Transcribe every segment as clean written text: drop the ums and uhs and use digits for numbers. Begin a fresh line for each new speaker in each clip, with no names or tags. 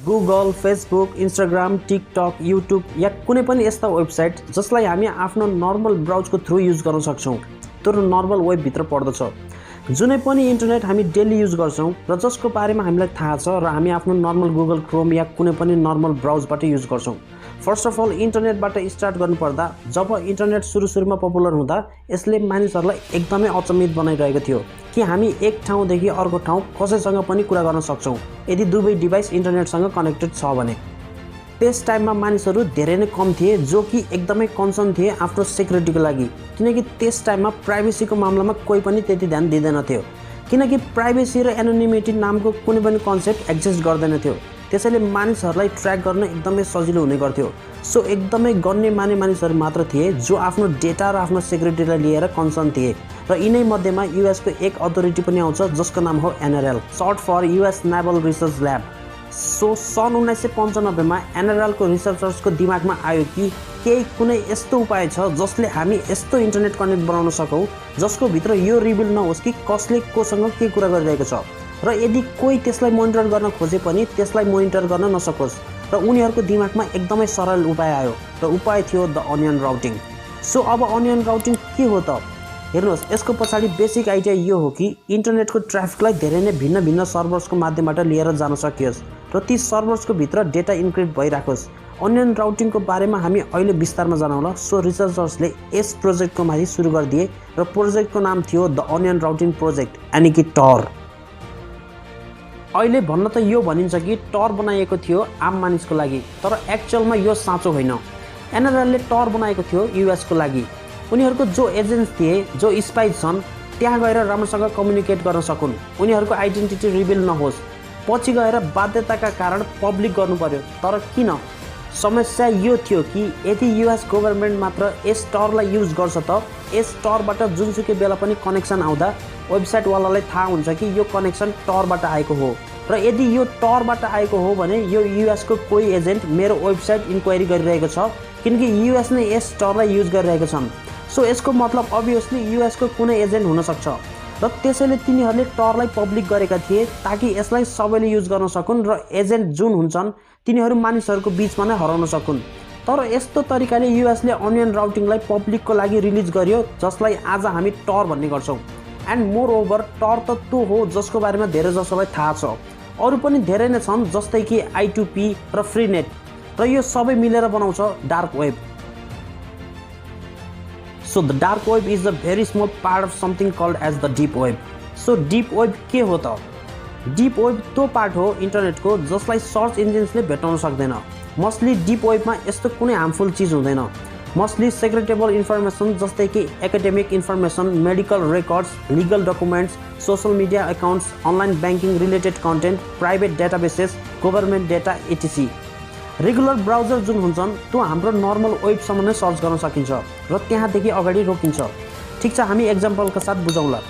Google, Facebook, Instagram, TikTok, YouTube या कुनै पनि यस्ता वेबसाइट जसलाई हामी आफ्नो नर्मल ब्राउजको थ्रु युज गर्न सक्छौँ त्यो नर्मल वेबभित्र पर्दछ। जुनै पनि इन्टरनेट हामी डेली युज गर्छौँ र जसको बारेमा हामीलाई थाहा छ र हामी आफ्नो नर्मल गुगल क्रोम या कुनै पनि नर्मल ब्राउजबाट युज गर्छौँ। फर्स्ट अफ अल इन्टरनेटबाट स्टार्ट गर्नुपर्दा जब इन्टरनेट सुरुमा पपुलर हुँदा यसले मानिसहरूलाई एकदमै अचम्मित बनाइरहेको थियो कि हामी एक ठाउँदेखि अर्को ठाउँ कसैसँग पनि कुरा गर्न सक्छौँ यदि दुवै डिभाइस इन्टरनेटसँग कनेक्टेड छ भने। त्यस टाइममा मानिसहरू धेरै नै कम थिए जो कि एकदमै कन्सर्न थिए आफ्नो सिक्युरिटीको लागि, किनकि त्यस टाइममा प्राइभेसीको मामलामा कोही पनि त्यति ध्यान दिँदैनथ्यो, किनकि प्राइभेसी र एनोनिमिटी नामको कुनै पनि कन्सेप्ट एक्जिस्ट गर्दैनथ्यो। त्यसैले मानिसहरूलाई ट्र्याक गर्न एकदमै सजिलो हुने गर्थ्यो। सो एकदमै गन्ने माने मानिसहरू मात्र थिए जो आफ्नो डेटा र आफ्नो सिक्युरिटीलाई लिएर कन्सर्न थिए र यिनै मध्येमा युएसको एक अथोरिटी पनि आउँछ जसको नाम हो NRL, short for US naval research lab. So सन् 1995मा एनआरएलको रिसर्चर्सको दिमागमा आयो कि केही कुनै यस्तो उपाय छ जसले हामी यस्तो इन्टरनेट कनेक्ट बनाउन सकौँ जसको भित्र यो रिभिल नहोस् कि कसले कोसँग के कुरा गरिरहेको छ र यदि कोही त्यसलाई मोनिटर गर्न खोजे पनि त्यसलाई मोनिटर गर्न नसकोस्। र उनीहरूको दिमागमा एकदमै सरल उपाय आयो र उपाय थियो द अनियन राउटिङ। सो अब अनियन राउटिङ के हो त? हेर्नुहोस्, यसको पछाडि बेसिक आइडिया यो हो कि इन्टरनेटको ट्राफिकलाई धेरै नै भिन्न भिन्न सर्भर्सको माध्यमबाट लिएर जान सकियोस् र ती सर्भर्सको भित्र डेटा इन्क्रिप्ट भइराखोस्। अनियन राउटिङको बारेमा हामी अहिले विस्तारमा जनाउँला। सो रिसर्चर्सले यस प्रोजेक्टको माथि सुरु गरिदिए र प्रोजेक्टको नाम थियो द अनियन राउटिङ प्रोजेक्ट, यानि कि टर। अहिले भन्न त यो भनिन्छ कि टर बनाइएको थियो आम मानिसको लागि, तर एक्चुअलमा यो साँचो होइन। एनआरएलले टर बनाएको थियो युएसको लागि। उनीहरूको जो एजेन्ट्स थिए, जो स्पाई छन्, त्यहाँ गएर राम्रोसँग कम्युनिकेट गर्न सकुन्, उनीहरूको आइडेन्टिटी रिभिल नहोस्। पछि गएर बाध्यताका कारण पब्लिक गर्नु पर्यो। तर किन? समस्या यो थियो कि यदि युएस गभर्मेन्ट मात्र यस टरलाई युज गर्छ त यस टरबाट जुनसुकै बेला पनि कनेक्सन आउँदा वेबसाइटवालालाई थाहा हुन्छ कि यो कनेक्सन टरबाट आएको हो र यदि यो टरबाट आएको हो भने यो युएसको कोही एजेन्ट मेरो वेबसाइट इन्क्वायरी गरिरहेको छ, किनकि युएस नै यस टरलाई युज गरिरहेको छन्। सो यसको मतलब अभियसली युएसको कुनै एजेन्ट हुनसक्छ र त्यसैले तिनीहरूले टरलाई पब्लिक गरेका थिए ताकि यसलाई सबैले युज गर्न सकुन् र एजेन्ट जुन हुन्छन् तिनीहरू मानिसहरूको बिचमा नै हराउन सकुन्। तर यस्तो तरिकाले युएसले अनियन राउटिङलाई पब्लिकको लागि रिलिज गर्यो जसलाई आज हामी टर भन्ने गर्छौँ। एन्ड मोर ओभर टर त त्यो हो जसको बारेमा धेरै जसोलाई थाहा छ। अरू पनि धेरै नै छन् जस्तै कि I2P र फ्रीनेट, र यो सबै मिलेर बनाउँछ dark web. So the dark web is a very small part of something called as the deep web. So deep web के हो त? डिप वेब त्यो पार्ट हो इन्टरनेटको जसलाई सर्च इन्जिन्सले भेटाउन सक्दैन। मोस्टली डिप वेबमा यस्तो कुनै हार्मफुल चिज हुँदैन। मोस्टली सेक्रेटेबल इन्फर्मेसन जस्तै कि academic information, medical records, legal documents, social media accounts, online banking related content, private databases, government data etc। Regular browser जुन हुन्छन् त्यो हाम्रो नर्मल वेबसम्म नै सर्च गर्न सकिन्छ र त्यहाँदेखि अगाडि रोकिन्छ। ठिक छ, हामी एक्जाम्पलका साथ बुझौँला।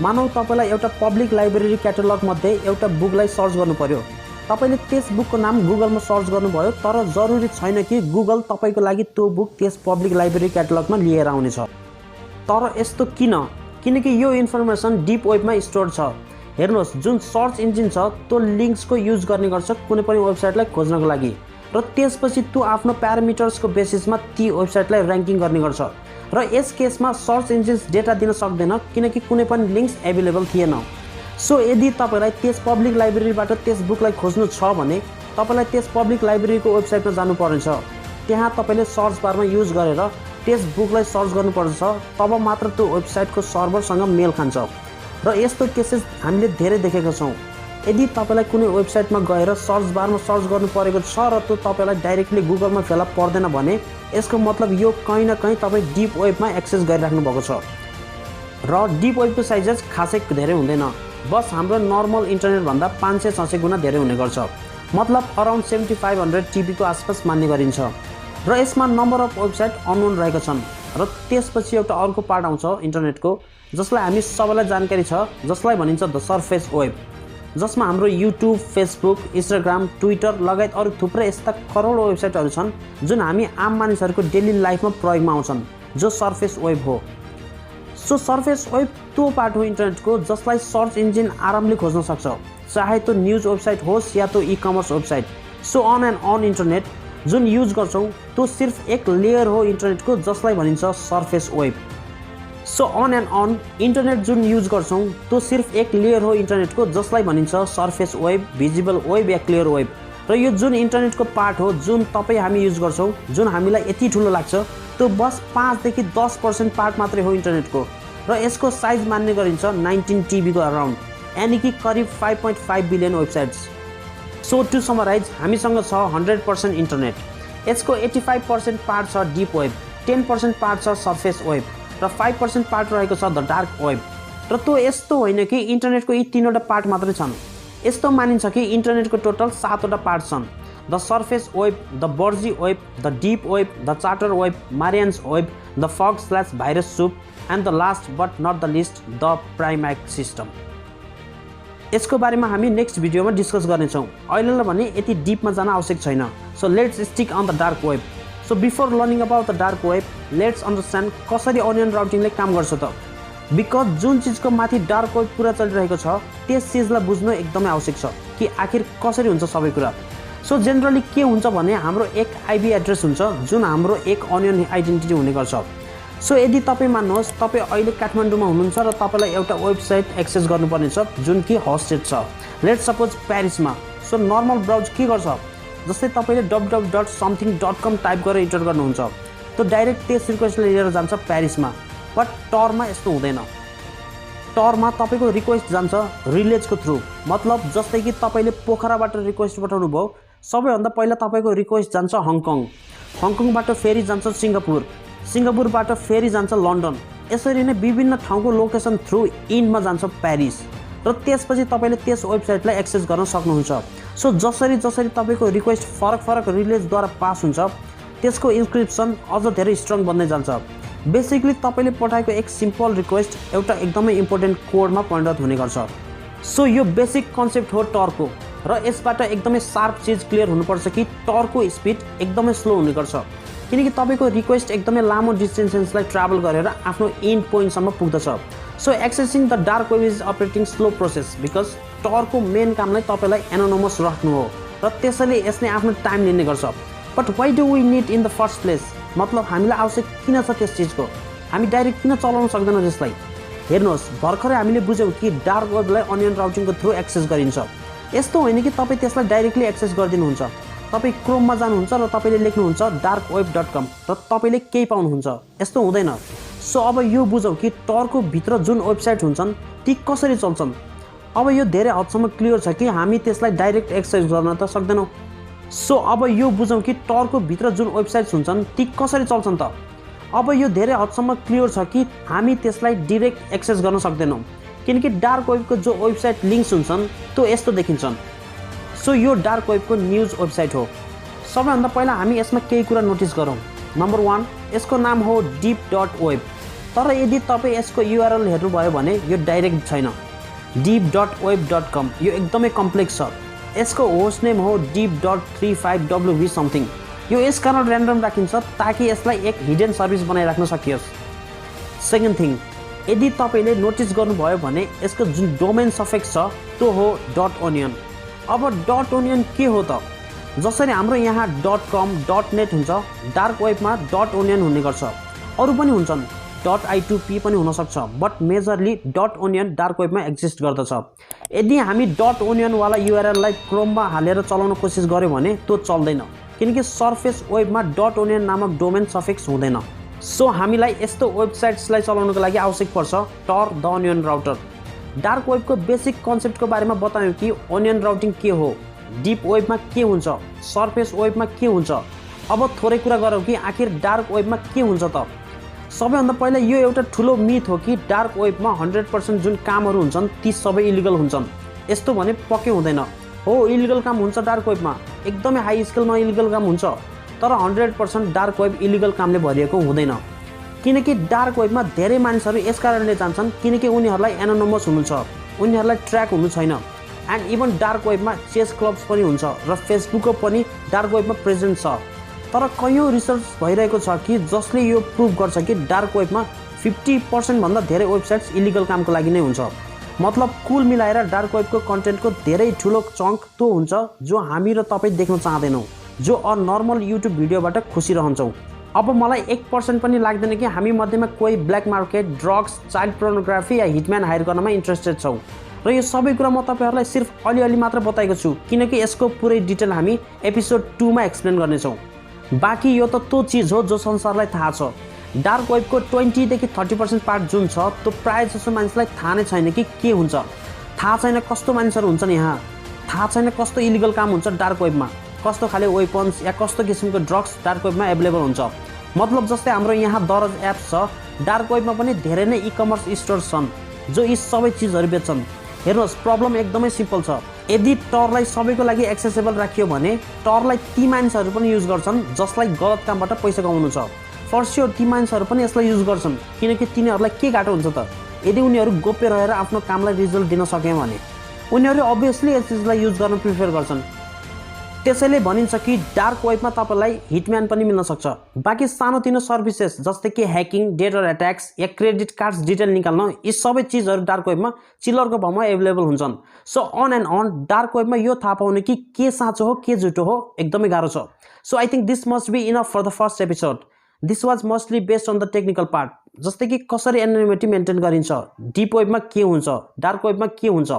मानौ तपाईँलाई एउटा पब्लिक लाइब्रेरी क्याटलग मध्ये एउटा बुकलाई सर्च गर्नु पर्यो। तपाईँले त्यस बुकको नाम गुगलमा सर्च गर्नुभयो, तर जरुरी छैन कि गुगल तपाईँको लागि त्यो बुक त्यस पब्लिक लाइब्रेरी क्याटलगमा लिएर आउनेछ। तर यस्तो किन? किनकि यो इन्फर्मेसन डिप वेबमा स्टोर छ। हेर्नुहोस्, जुन सर्च इन्जिन छ त्यो लिङ्क्सको युज गर्ने गर्छ कुनै पनि वेबसाइटलाई खोज्नको लागि र त्यसपछि त्यो आफ्नो प्यारामिटर्सको बेसिसमा ती वेबसाइटलाई र्याङ्किङ गर्ने गर्छ र यस केसमा सर्च इन्जिन्स डेटा दिन सक्दैन किनकि कुनै पनि लिङ्क्स एभाइलेबल थिएन। सो यदि तपाईँलाई त्यस पब्लिक लाइब्रेरीबाट त्यस बुकलाई खोज्नु छ भने तपाईँलाई त्यस पब्लिक लाइब्रेरीको वेबसाइटमा जानुपर्नेछ। त्यहाँ तपाईँले सर्च बारमा युज गरेर त्यस बुकलाई सर्च गर्नुपर्छ, तब मात्र त्यो वेबसाइटको सर्भरसँग मेल खान्छ। र यस्तो केसेस हामीले धेरै देखेका छौँ। यदि तपाईँलाई कुनै वेबसाइटमा गएर सर्च बारमा सर्च गर्नु परेको छ र त्यो तपाईँलाई डाइरेक्टली गुगलमा फेला पर्दैन भने यसको मतलब यो कहीँ न कहीँ तपाईँ डिप वेबमा एक्सेस गरिराख्नु भएको छ। र डिप वेबको साइजेस खासै धेरै हुँदैन, बस हाम्रो नर्मल इन्टरनेटभन्दा 500-600 गुणा धेरै हुने गर्छ। मतलब अराउन्ड 7500 TB को आसपास मान्ने गरिन्छ र यसमा नम्बर अफ वेबसाइट अननोन रहेका छन्। र त्यसपछि एउटा अर्को पार्ट आउँछ इन्टरनेटको जसलाई हामी सबैलाई जानकारी छ, जसलाई भनिन्छ द सर्फेस वेब, जसमा हाम्रो युट्युब, फेसबुक, इन्स्टाग्राम, ट्विटर लगायत अरू थुप्रै यस्ता करोडौँ वेबसाइटहरू छन् जुन हामी आम मानिसहरूको डेली लाइफमा प्रयोगमा आउँछन्, जो सर्फेस वेब हो। सो सर्फेस वेब त्यो पार्ट हो इन्टरनेटको जसलाई सर्च इन्जिन आरामले खोज्न सक्छ, चाहे त्यो न्युज वेबसाइट होस् या त्यो e commerce website. So on and on internet जुन युज गर्छौँ त्यो सिर्फ एक लेयर हो इन्टरनेटको, जसलाई भनिन्छ surface web. So on and on internet जुन युज गर्छौँ त्यो सिर्फ एक लेयर हो इन्टरनेटको, जसलाई भनिन्छ सर्फेस वेब, भिजिबल वेब या क्लियर वेब। र यो जुन इन्टरनेटको पार्ट हो जुन तपाईँ हामी युज गर्छौँ, जुन हामीलाई यति ठुलो लाग्छ, त्यो बस 5 देखि 10% पार्ट मात्रै हो इन्टरनेटको। र यसको साइज मान्ने गरिन्छ 19 TB को अराउन्ड, यानि कि करिब 5.5 billion websites. So to summarize, हामीसँग छ 100% इन्टरनेट, यसको 85% पार्ट छ डिप वेब, 10% पार्ट छ सर्फेस वेब र 5% पार्ट रहेको छ द डार्क वेब। र त्यो यस्तो होइन कि इन्टरनेटको यी 3वटा पार्ट मात्रै छन्। यस्तो मानिन्छ कि इन्टरनेटको टोटल 7वटा पार्ट छन्: the surface web, the Bergie web, the deep web, the charter web, Mariana's web, the fog virus soup and the last but not the least the primarch system. यसको बारेमा हामी नेक्स्ट भिडियोमा डिस्कस गर्नेछौँ। अहिलेलाई भने यति डिपमा जान आवश्यक छैन। So let's stick on the dark web. So before learning about the dark web, let's understand कसरी अनियन राउटिङले काम गर्छ त। बिकज जुन चिजको माथि डार्क वेब पुरा चलिरहेको छ, त्यस चिजलाई बुझ्नु एकदमै आवश्यक छ कि आखिर कसरी हुन्छ सबै कुरा। सो जेनरली के हुन्छ भने हाम्रो एक आइपी एड्रेस हुन्छ जुन हाम्रो एक अनियन आइडेन्टिटी हुने गर्छ। सो यदि तपाईँ मान्नुहोस् तपाईँ अहिले काठमाडौँमा हुनुहुन्छ र तपाईँलाई एउटा वेबसाइट एक्सेस गर्नुपर्ने छ जुन कि होस्टेड छ, लेट्स सपोज प्यारिसमा। सो नर्मल ब्राउज के गर्छ, जस्तै तपाईँले www.something.com टाइप गरेर इन्टर गर्नुहुन्छ, त्यो डाइरेक्ट त्यस रिक्वेस्टलाई लिएर जान्छ प्यारिसमा। बट टरमा यस्तो हुँदैन। टरमा तपाईँको रिक्वेस्ट जान्छ रिलेजको थ्रु। मतलब जस्तै कि तपाईँले पोखराबाट रिक्वेस्ट पठाउनु भयो, सबैभन्दा पहिला तपाईँको रिक्वेस्ट जान्छ हङकङ, हङकङबाट फेरि जान्छ सिङ्गापुर, सिङ्गापुरबाट फेरि जान्छ लन्डन। यसरी नै विभिन्न ठाउँको लोकेसन थ्रु इन्डमा जान्छ प्यारिस र त्यसपछि तपाईँले त्यस वेबसाइटलाई एक्सेस गर्न सक्नुहुन्छ। सो जसरी जसरी तपाईँको रिक्वेस्ट फरक फरक रिलेजद्वारा पास हुन्छ, त्यसको इन्क्रिप्सन अझ धेरै स्ट्रङ बन्दै जान्छ। बेसिकली तपाईँले पठाएको एक सिम्पल रिक्वेस्ट एउटा एकदमै इम्पोर्टेन्ट कोडमा परिणत हुने गर्छ। सो यो बेसिक कन्सेप्ट हो टरको, र यसबाट एकदमै शार्प चिज क्लियर हुनुपर्छ कि टरको स्पिड एकदमै स्लो हुने गर्छ, किनकि तपाईँको रिक्वेस्ट एकदमै लामो डिस्टेन्सलाई ट्राभल गरेर आफ्नो एन्ड पोइन्टसम्म पुग्दछ। So accessing the dark web is operating slow process because टरको मेन काम नै तपाईँलाई एनोनमस राख्नु हो, र त्यसैले यसले आफ्नो टाइम लिने गर्छ। But why do we need in the first place, मतलब हामीलाई आवश्यक किन छ त्यस चिजको, हामी डाइरेक्ट किन चलाउन सक्दैनौँ त्यसलाई। हेर्नुहोस्, भर्खरै हामीले बुझ्यौँ कि डार्क वेबलाई अनियन राउटिङको थ्रु एक्सेस गरिन्छ। यस्तो होइन कि तपाईँ त्यसलाई डाइरेक्टली एक्सेस गरिदिनुहुन्छ। तपाईँ क्रोममा जानुहुन्छ र तपाईँले लेख्नुहुन्छ darkweb.com र तपाईँले केही पाउनुहुन्छ, यस्तो हुँदैन। सो अब यो बुझौँ कि टरको भित्र जुन वेबसाइट हुन्छन् ती कसरी चल्छन्। अब यो धेरै हदसम्म क्लियर छ कि हामी त्यसलाई डाइरेक्ट एक्सेस गर्न त सक्दैनौँ। सो अब यो बुझौँ कि टरको भित्र जुन वेबसाइट्स हुन्छन् ती कसरी चल्छन् त। अब यो धेरै हदसम्म क्लियर छ कि हामी त्यसलाई डाइरेक्ट एक्सेस गर्न सक्दैनौँ, किनकि डार्क वेबको जो वेबसाइट लिङ्क्स हुन्छन् त्यो यस्तो देखिन्छन्। सो यो डार्क वेबको न्युज वेबसाइट हो। सबैभन्दा पहिला हामी यसमा केही कुरा नोटिस गरौँ। नम्बर 1, यसको नाम हो deep.web, तर यदि तपाईँ यसको URL हेर्नुभयो भने यो डाइरेक्ट छैन। deep.web.com यो एकदमै कम्प्लेक्स छ। यसको होस्ट नेम हो deep.35wv समथिङ। यो यस कारण ऱ्यान्डम राखिन्छ ताकि यसलाई एक हिडन सर्भिस बनाइराख्न सकियोस्। सेकेन्ड थिङ, यदि तपाईँले नोटिस गर्नुभयो भने यसको जुन डोमेन सफिक्स छ त्यो हो .onion। अब .onion के हो त? जसरी हाम्रो यहाँ .com, .net हुन्छ, डार्क वेबमा .onion हुने गर्छ। अरू पनि हुन्छन्, .I2P पनि हुनसक्छ, बट मेजरली .onion डार्क वेबमा एक्जिस्ट गर्दछ। यदि हामी .onion वाला URL-लाई क्रोममा हालेर चलाउन कोसिस गर्यो भने त्यो चल्दैन, किनकि सर्फेस वेबमा .onion नामक डोमेन सफिक्स हुँदैन। सो हामीलाई यस्तो वेबसाइट्सलाई चलाउनको लागि आवश्यक पर्छ Tor the onion router. Dark वेबको बेसिक कन्सेप्टको बारेमा बतायौँ कि अनियन राउटिङ के हो, डिप वेबमा के हुन्छ, सर्फेस वेबमा के हुन्छ। अब थोरै कुरा गरौँ कि आखिर डार्क वेबमा के हुन्छ त। सबैभन्दा पहिला यो एउटा ठुलो मिथ हो कि डार्क वेबमा 100% जुन कामहरू हुन्छन् ती सबै इलिगल हुन्छन्। यस्तो भने पक्कै हुँदैन। हो, इलिगल काम हुन्छ डार्क वेबमा, एकदमै हाई स्केलमा इलिगल काम हुन्छ, तर 100% डार्क वेब इलिगल कामले भरिएको हुँदैन। किनकि डार्क वेबमा धेरै मानिसहरू यस कारणले जान्छन् किनकि उनीहरूलाई एनोनमस हुनु छ, उनीहरूलाई ट्र्याक हुनु छैन। एन्ड इभन डार्क वेबमा चेस क्लब्स पनि हुन्छ र फेसबुकको पनि डार्क वेबमा प्रेजेन्ट छ। तर कयौँ रिसर्च भइरहेको छ कि जसले यो प्रुभ गर्छ कि डार्क वेबमा 50% भन्दा धेरै वेबसाइट्स इलिगल कामको लागि नै हुन्छ। मतलब कुल मिलाएर डार्क वेबको कन्टेन्टको धेरै ठुलो चङ्क त्यो हुन्छ जो हामी र तपाईँ देख्न चाहँदैनौँ, जो नर्मल युट्युब भिडियोबाट खुसी रहन्छौँ। अब मलाई 1% पनि लाग्दैन कि हामी मध्येमा कोही black market, drugs, child pornography या हिटम्यान हायर गर्नमा इन्ट्रेस्टेड छौँ। र यो सबै कुरा म तपाईँहरूलाई सिर्फ अलिअलि मात्र बताएको छु, किनकि यसको पुरै डिटेल हामी एपिसोड 2 मा एक्सप्लेन गर्नेछौँ। बाँकी यो त त्यो चिज हो जो संसारलाई थाहा छ। डार्क वेबको 20 देखि 30% पार्ट जुन छ त्यो प्रायः जसो मान्छेलाई थाहा नै छैन कि के हुन्छ। थाहा छैन कस्तो मान्छेहरू हुन्छन् यहाँ, थाहा छैन कस्तो इलिगल काम हुन्छ डार्क वेबमा, कस्तो खाले वेपन्स या कस्तो किसिमको ड्रग्स डार्क वेबमा एभाइलेबल हुन्छ। मतलब जस्तै हाम्रो यहाँ दरज एप्स छ, डार्क वेबमा पनि धेरै नै ई-कमर्स स्टोर्स छन् जो यी सबै चिजहरू बेच्छन्। हेर्नुहोस्, प्रब्लम एकदमै सिम्पल छ। यदि टरलाई सबैको लागि एक्सेसिबल राखियो भने टरलाई ती मान्छेहरू पनि युज गर्छन् जसलाई गलत कामबाट पैसा कमाउनु छ। फर स्योर ती मान्छेहरू पनि यसलाई युज गर्छन्, किनकि तिनीहरूलाई के गाह्रो हुन्छ त। यदि उनीहरू गोप्य रहेर आफ्नो कामलाई रिजल्ट दिन सक्यो भने उनीहरू अभियसली यस चिजलाई युज गर्न प्रिफर गर्छन्। त्यसैले भनिन्छ कि डार्क वेबमा तपाईँलाई हिटम्यान पनि मिल्न सक्छ। बाँकी सानोतिनो सर्भिसेस जस्तै कि ह्याकिङ, डेटा एट्याक्स या क्रेडिट कार्ड्स डिटेल निकाल्न, यी सबै चिजहरू डार्क वेबमा चिलरको भावमा एभाइलेबल हुन्छन्। So on and on dark वेबमा यो थाहा पाउने कि के साँचो हो के झुटो हो एकदमै गाह्रो छ। So I think this must be enough for the first episode. This was mostly based on the technical part, जस्तै कि कसरी एनोनिमिटी मेन्टेन गरिन्छ, डिप वेबमा के हुन्छ, डार्क वेबमा के हुन्छ,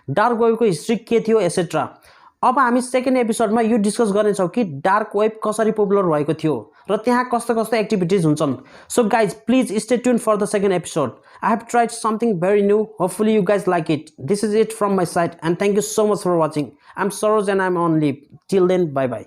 डार्क वेबको हिस्ट्री के थियो एसेट्रा। अब हामी सेकेन्ड एपिसोडमा यो डिस्कस गर्नेछौँ कि डार्क वेब कसरी पपुलर भएको थियो र त्यहाँ कस्तो कस्तो एक्टिभिटिज हुन्छन्। So guys please stay tune for the second episode. I have tried something very new, hopefully you guys like it. This is it from my side and thank you so much for watching. I am Saroj and I am on live. Till then, bye by.